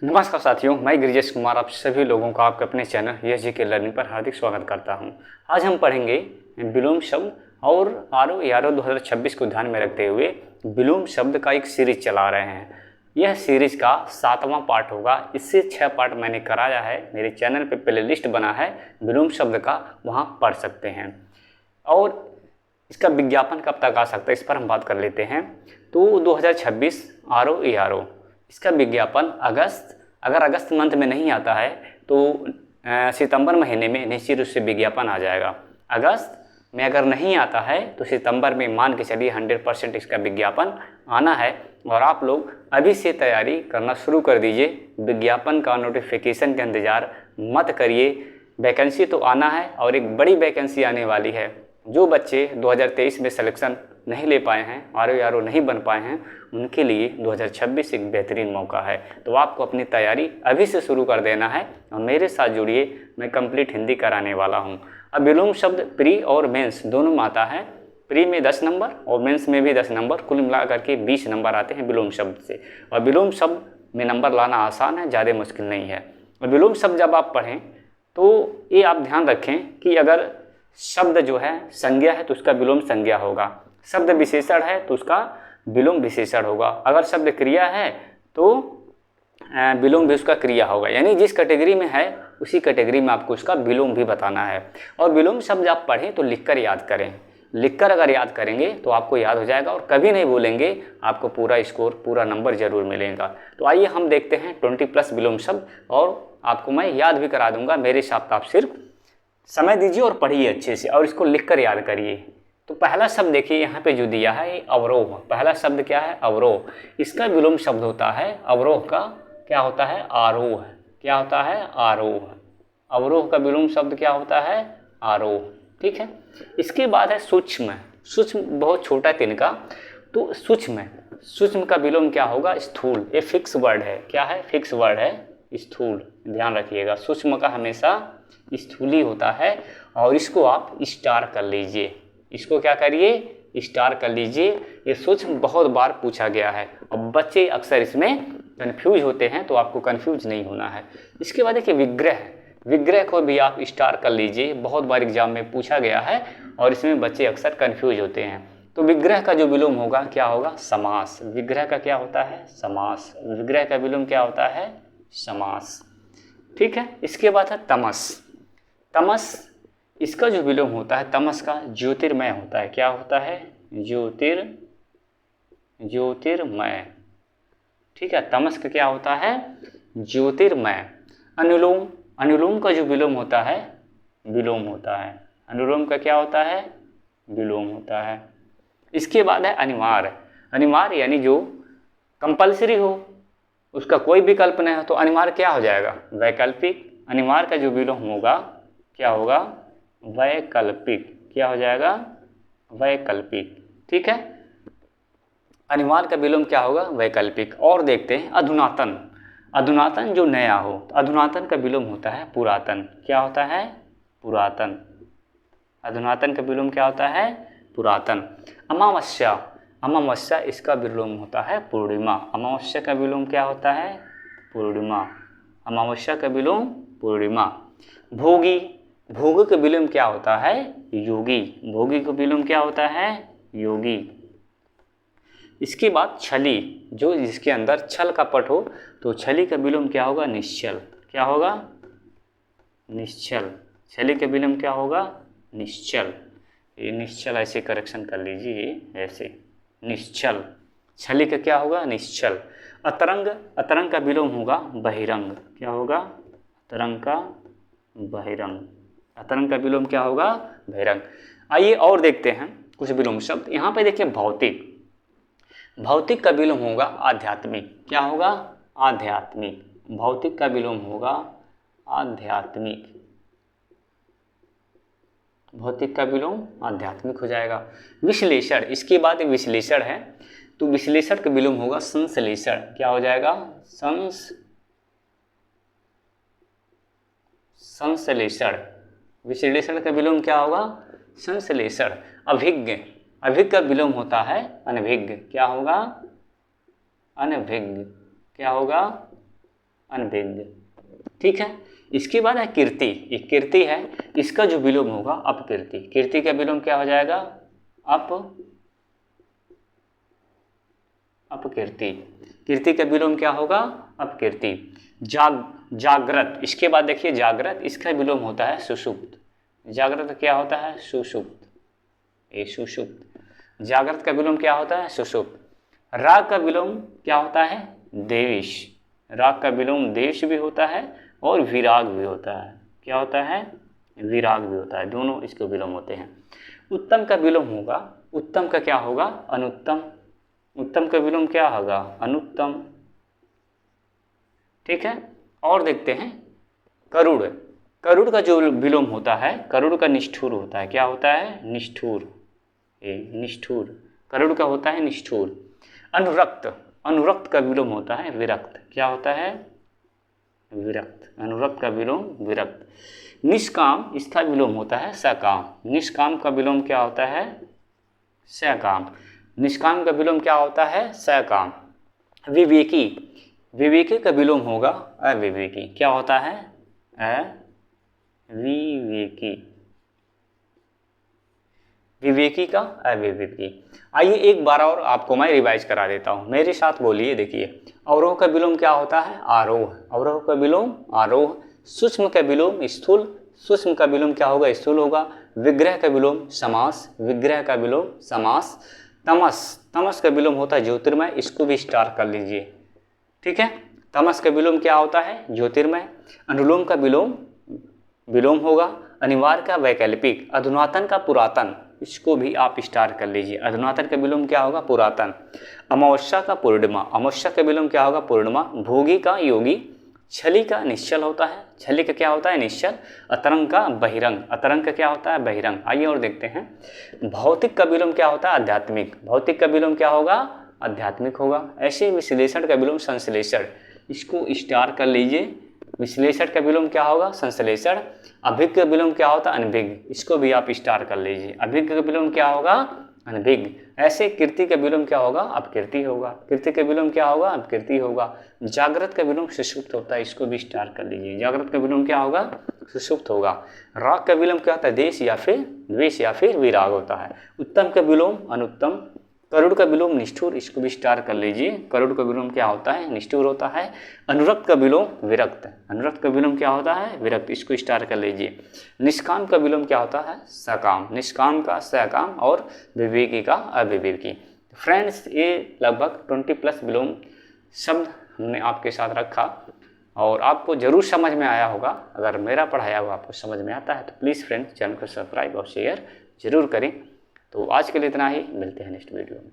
नमस्कार साथियों, मैं गिरिजेश कुमार आप सभी लोगों का आपके अपने चैनल जीके लर्निंग पर हार्दिक स्वागत करता हूं। आज हम पढ़ेंगे विलोम शब्द और आरओ 2026 को ध्यान में रखते हुए विलोम शब्द का एक सीरीज चला रहे हैं। यह सीरीज का 7वां पार्ट होगा। इससे 6 पार्ट मैंने कराया है, मेरे चैनल पे प्ले लिस्ट बना है विलोम शब्द का, वहाँ पढ़ सकते हैं। और इसका विज्ञापन कब तक आ सकता है इस पर हम बात कर लेते हैं। तो 2026 आरओ इसका विज्ञापन अगर अगस्त मंथ में नहीं आता है तो सितंबर महीने में निश्चित रूप से विज्ञापन आ जाएगा। अगस्त में अगर नहीं आता है तो सितंबर में मान के चलिए 100% इसका विज्ञापन आना है। और आप लोग अभी से तैयारी करना शुरू कर दीजिए। विज्ञापन का नोटिफिकेशन का इंतज़ार मत करिए। वैकेंसी तो आना है और एक बड़ी वैकेंसी आने वाली है। जो बच्चे 2023 में सिलेक्शन नहीं ले पाए हैं, आरओ नहीं बन पाए हैं, उनके लिए 2026 एक बेहतरीन मौका है। तो आपको अपनी तैयारी अभी से शुरू कर देना है और मेरे साथ जुड़िए। मैं कंप्लीट हिंदी कराने वाला हूं। अब विलोम शब्द प्री और मेंस दोनों में आता है। प्री में 10 नंबर और मेंस में भी 10 नंबर, कुल मिलाकर के 20 नंबर आते हैं विलोम शब्द से। और विलोम शब्द में नंबर लाना आसान है, ज़्यादा मुश्किल नहीं है। और विलोम शब्द जब आप पढ़ें तो ये आप ध्यान रखें कि अगर शब्द जो है संज्ञा है तो उसका विलोम संज्ञा होगा, शब्द विशेषण है तो उसका विलोम विशेषण होगा, अगर शब्द क्रिया है तो विलोम भी उसका क्रिया होगा। यानी जिस कैटेगरी में है उसी कैटेगरी में आपको उसका विलोम भी बताना है। और विलोम शब्द आप पढ़ें तो लिखकर याद करें। लिखकर अगर याद करेंगे तो आपको याद हो जाएगा और कभी नहीं भूलेंगे, आपको पूरा स्कोर, पूरा नंबर जरूर मिलेगा। तो आइए हम देखते हैं 20+ विलोम शब्द, और आपको मैं याद भी करा दूंगा। मेरे साथ आप सिर्फ समय दीजिए और पढ़िए अच्छे से और इसको लिखकर याद करिए। तो पहला शब्द देखिए यहाँ पे जो दिया है, अवरोह। पहला शब्द क्या है? अवरोह। इसका विलोम शब्द होता है अवरोह का क्या होता है? आरोह। क्या होता है? आरोह। अवरोह का विलोम शब्द क्या होता है? आरोह। ठीक है। इसके बाद है सूक्ष्म। सूक्ष्म बहुत छोटा है तिनका, तो सूक्ष्म का विलोम क्या होगा? स्थूल। ये फिक्स वर्ड है। क्या है? फिक्स वर्ड है, स्थूल। ध्यान रखिएगा, सूक्ष्म का हमेशा स्थूली होता है। और इसको आप स्टार कर लीजिए। इसको क्या करिए? स्टार कर लीजिए। ये सूक्ष्म बहुत बार पूछा गया है और बच्चे अक्सर इसमें कंफ्यूज होते हैं, तो आपको कंफ्यूज नहीं होना है। इसके बाद देखिए विग्रह। विग्रह को भी आप स्टार कर लीजिए, बहुत बार एग्जाम में पूछा गया है और इसमें बच्चे अक्सर कंफ्यूज होते हैं। तो विग्रह का जो विलोम होगा क्या होगा? समास। विग्रह का क्या होता है? समास। विग्रह का विलोम क्या होता है? समास। ठीक है। इसके बाद है तमस। तमस, इसका जो विलोम होता है तमस का, ज्योतिर्मय होता है। क्या होता है? ज्योतिर्मय। ठीक है। तमस का क्या होता है? ज्योतिर्मय। अनुलोम। अनुलोम का जो विलोम होता है, विलोम होता है। अनुलोम का क्या होता है? विलोम होता है। इसके बाद है अनिवार्य। अनिवार्य यानी जो कंपल्सरी हो, उसका कोई विकल्प नहीं हो, तो अनिवार्य क्या हो जाएगा? वैकल्पिक। अनिवार्य का जो विलोम होगा क्या होगा? वैकल्पिक। क्या हो जाएगा? वैकल्पिक। ठीक है। अनिवार्य का विलोम क्या होगा? वैकल्पिक। और देखते हैं अधुनातन। अधुनातन जो नया हो, तो अधुनातन का विलोम होता है पुरातन। क्या होता है? पुरातन। अधुनातन का विलोम क्या होता है? पुरातन। अमावस्या। अमावस्या, इसका विलोम होता है पूर्णिमा। अमावस्या का विलोम क्या होता है? पूर्णिमा। अमावस्या का विलोम पूर्णिमा। भोगी। भोगी का विलोम क्या होता है? योगी। भोगी का विलोम क्या होता है? योगी। इसके बाद छली, जो जिसके अंदर छल का पट हो, तो छली का विलोम क्या होगा? निश्चल। क्या होगा? निश्चल। छली का विलोम क्या होगा? निश्चल। ये निश्चल ऐसे करेक्शन कर लीजिए, ऐसे निश्चल। छली का क्या होगा? निश्चल। अतरंग। अतरंग का विलोम होगा बहिरंग। क्या होगा? अतरंग का बहिरंग। अतरंग का विलोम क्या होगा? बहिरंग। आइए और देखते हैं कुछ विलोम शब्द। यहाँ पे देखिए भौतिक। भौतिक का विलोम होगा आध्यात्मिक। क्या होगा? आध्यात्मिक। भौतिक का विलोम होगा आध्यात्मिक। भौतिक का विलोम आध्यात्मिक हो जाएगा। विश्लेषण। इसके बाद विश्लेषण है, तो विश्लेषण का विलोम होगा संश्लेषण। क्या हो जाएगा? संश्लेषण। विश्लेषण का विलोम क्या होगा? संश्लेषण। अभिज्ञ। अभिज्ञ का विलोम होता है अनभिज्ञ। क्या होगा? अनभिज्ञ। क्या होगा? अनभिज्ञ। ठीक है, इसके बाद है कीर्ति। एक कीर्ति है, इसका जो विलोम होगा अपकीर्ति। कीर्ति का विलोम क्या हो जाएगा? अपकीर्ति। कीर्ति का विलोम क्या होगा? अपकीर्ति। जागृत, इसके बाद देखिए जागृत, इसका विलोम होता है सुषुप्त। जागृत क्या होता है? सुषुप्त। ये सुषुप्त। जागृत का विलोम क्या होता है? सुषुप्त। राग का विलोम क्या होता है? देविश। राग का विलोम देश भी होता है और विराग भी होता है। क्या होता है? विराग भी होता है, दोनों इसके विलोम होते हैं। उत्तम का विलोम होगा, उत्तम का क्या होगा? अनुत्तम। उत्तम का विलोम क्या होगा? अनुत्तम। ठीक है, और देखते हैं करुड़। करुड़ का जो विलोम होता है, करुड़ का निष्ठुर होता है। क्या होता है? निष्ठुर। निष्ठुर। करुड़ का होता है निष्ठुर। अनुरक्त, अनुरक्त का विलोम होता है विरक्त। क्या होता है? विरक्त। अनुरक्त का विलोम विरक्त। निष्काम, इसका विलोम होता है सकाम। निष्काम का विलोम क्या होता है? सकाम। निष्काम का विलोम क्या होता है? सकाम। विवेकी, विवेकी का विलोम होगा अविवेकी। क्या होता है? अविवेकी। विवेकी का अविवेकी। आइए एक बार और आपको मैं रिवाइज करा देता हूँ, मेरे साथ बोलिए। देखिए, अवरोह का विलोम क्या होता है? आरोह। अवरोह का विलोम आरोह। सूक्ष्म का विलोम स्थूल। सूक्ष्म का विलोम क्या होगा? स्थूल होगा। विग्रह का विलोम समास। विग्रह का विलोम समास। तमस, तमस का विलोम होता है ज्योतिर्मय। इसको भी स्टार कर लीजिए। ठीक है, तमस का विलोम क्या होता है? ज्योतिर्मय। अनुलोम का विलोम विलोम होगा। अनिवार्य का वैकल्पिक। अधुनातन का पुरातन, इसको भी आप स्टार कर लीजिए। अधुनातन का विलोम क्या होगा? पुरातन। अमावस्या का पूर्णिमा। अमावस्या का विलोम क्या होगा? पूर्णिमा। भोगी का योगी। छली का निश्चल होता है। छली का क्या होता है? निश्चल। अतरंग का बहिरंग। अतरंग का क्या होता है? बहिरंग। आइए और देखते हैं। भौतिक का विलोम क्या होता है? आध्यात्मिक। भौतिक का विलोम क्या होगा? आध्यात्मिक होगा। ऐसे विश्लेषण का विलोम संश्लेषण, इसको स्टार कर लीजिए। विश्लेषण का विलोम क्या होगा? संश्लेषण। अभिज्ञ का विलोम क्या होता है? अनभिज्ञ। इसको भी आप स्टार कर लीजिए। अभिज्ञ का विलोम क्या होगा? अनभिज्ञ। ऐसे कीर्ति का विलोम क्या होगा? अपकीर्ति होगा। कीर्ति का विलोम क्या होगा? अपकीर्ति होगा। जागृत का विलोम सुषुप्त होता है, इसको भी स्टार कर लीजिए। जागृत का विलोम क्या होगा? सुषुप्त होगा। राग का विलोम क्या होता है? देश या फिर द्वेष या फिर विराग होता है। उत्तम का विलोम अनुत्तम। करुड़ का विलोम निष्ठुर, इसको भी स्टार कर लीजिए। करुड़ का विलोम क्या होता है? निष्ठुर होता है। अनुरक्त का विलोम विरक्त। अनुरक्त का विलोम क्या होता है? विरक्त, इसको स्टार कर लीजिए। निष्काम का विलोम क्या होता है? सकाम। निष्काम का सकाम और विवेकी का अविवेकी। फ्रेंड्स, ये लगभग 20+ विलोम शब्द हमने आपके साथ रखा और आपको जरूर समझ में आया होगा। अगर मेरा पढ़ाया हुआ आपको समझ में आता है तो प्लीज़ फ्रेंड्स चैनल को सब्सक्राइब और शेयर जरूर करें। तो आज के लिए इतना ही, मिलते हैं नेक्स्ट वीडियो में।